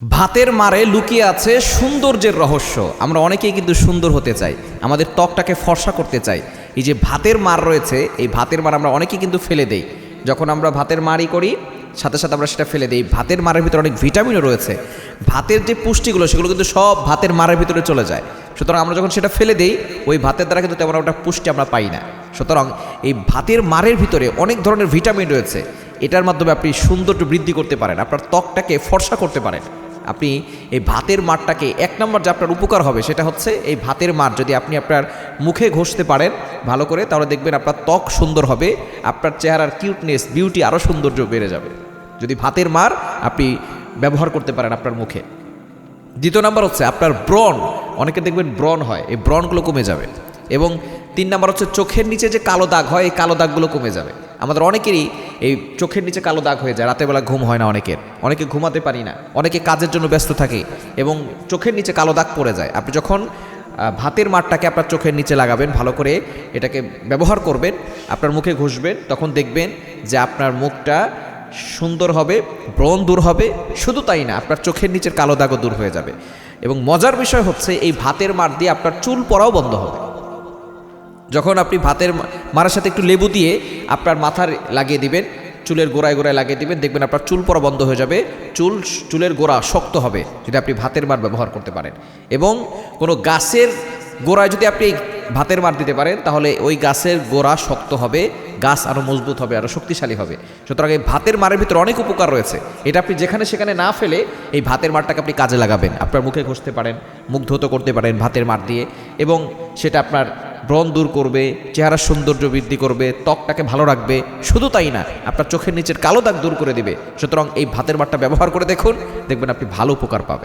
ভাতের মারে লুকিয়ে আছে সৌন্দর্যের রহস্য। আমরা অনেকেই কিন্তু সুন্দর হতে চাই, আমাদের ত্বকটাকে ফর্সা করতে চাই। এই যে ভাতের মার রয়েছে, এই ভাতের মার আমরা অনেকেই কিন্তু ফেলে দেই। যখন আমরা ভাতের মারই করি সাথে সাথে আমরা সেটা ফেলে দিই। ভাতের মারের ভিতরে অনেক ভিটামিনও রয়েছে, ভাতের যে পুষ্টিগুলো সেগুলো কিন্তু সব ভাতের মারের ভিতরে চলে যায়। সুতরাং আমরা যখন সেটা ফেলে দিই, ওই ভাতের দ্বারা কিন্তু তেমন একটা পুষ্টি আমরা পাই না। সুতরাং এই ভাতের মারের ভিতরে অনেক ধরনের ভিটামিন রয়েছে, এটার মাধ্যমে আপনি সৌন্দর্য বৃদ্ধি করতে পারেন, আপনার ত্বকটাকে ফর্সা করতে পারেন। আপনি এই ভাতের মারটাকে এক নম্বর যে আপনার উপকার হবে সেটা হচ্ছে এই ভাতের মার যদি আপনি আপনার মুখে ঘষতে পারেন ভালো করে, তাহলে দেখবেন আপনার ত্বক সুন্দর হবে, আপনার চেহারার কিউটনেস বিউটি আরও সৌন্দর্য বেড়ে যাবে যদি ভাতের মার আপনি ব্যবহার করতে পারেন আপনার মুখে। দ্বিতীয় নাম্বার হচ্ছে আপনার ব্রণ, অনেকে দেখবেন ব্রণ হয়, এই ব্রণগুলো কমে যাবে। এবং 3 নাম্বার হচ্ছে চোখের নিচে যে কালো দাগ হয়, এই কালো দাগগুলো কমে যাবে। আমাদের অনেকেরই এই চোখের নিচে কালো দাগ হয়ে যায়, রাতের বেলা ঘুম হয় না অনেকে ঘুমাতে পারি না, অনেকে কাজের জন্য ব্যস্ত থাকে এবং চোখের নিচে কালো দাগ পড়ে যায়। আপনি যখন ভাতের মারটাকে আপনার চোখের নিচে লাগাবেন, ভালো করে এটাকে ব্যবহার করবেন, আপনার মুখে ঘষবেন, তখন দেখবেন যে আপনার মুখটা সুন্দর হবে, ব্রণ দূর হবে। শুধু তাই না, আপনার চোখের নিচের কালো দাগও দূর হয়ে যাবে। এবং মজার বিষয় হচ্ছে এই ভাতের মার দিয়ে আপনার চুল পড়াও বন্ধ হবে। যখন আপনি ভাতের মারের সাথে একটু লেবু দিয়ে আপনার মাথার লাগিয়ে দিবেন, চুলের গোড়ায় গোড়ায় লাগিয়ে দিবেন, দেখবেন আপনার চুল পড়া বন্ধ হয়ে যাবে, চুলের গোড়া শক্ত হবে যদি আপনি ভাতের মার ব্যবহার করতে পারেন। এবং কোনো গাছের গোড়ায় যদি আপনি ভাতের মার দিতে পারেন, তাহলে ওই গাছের গোড়া শক্ত হবে, গাছ আরও মজবুত হবে, আরও শক্তিশালী হবে। সুতরাং এই ভাতের মারের ভিতরে অনেক উপকার রয়েছে, এটা আপনি যেখানে সেখানে না ফেলে এই ভাতের মারটাকে আপনি কাজে লাগাবেন। আপনার মুখে ঘষতে পারেন, মুখ ধৌত করতে পারেন ভাতের মার দিয়ে, এবং সেটা আপনার ব্রণ দূর করবে, চেহারার সৌন্দর্য বৃদ্ধি করবে, ত্বকটাকে ভালো রাখবে। শুধু তাই না, আপনার চোখের নিচের কালো দাগ দূর করে দিবে। সুতরাং এই ভাতের মারটা ব্যবহার করে দেখুন, দেখবেন আপনি ভালো উপকার পাবেন।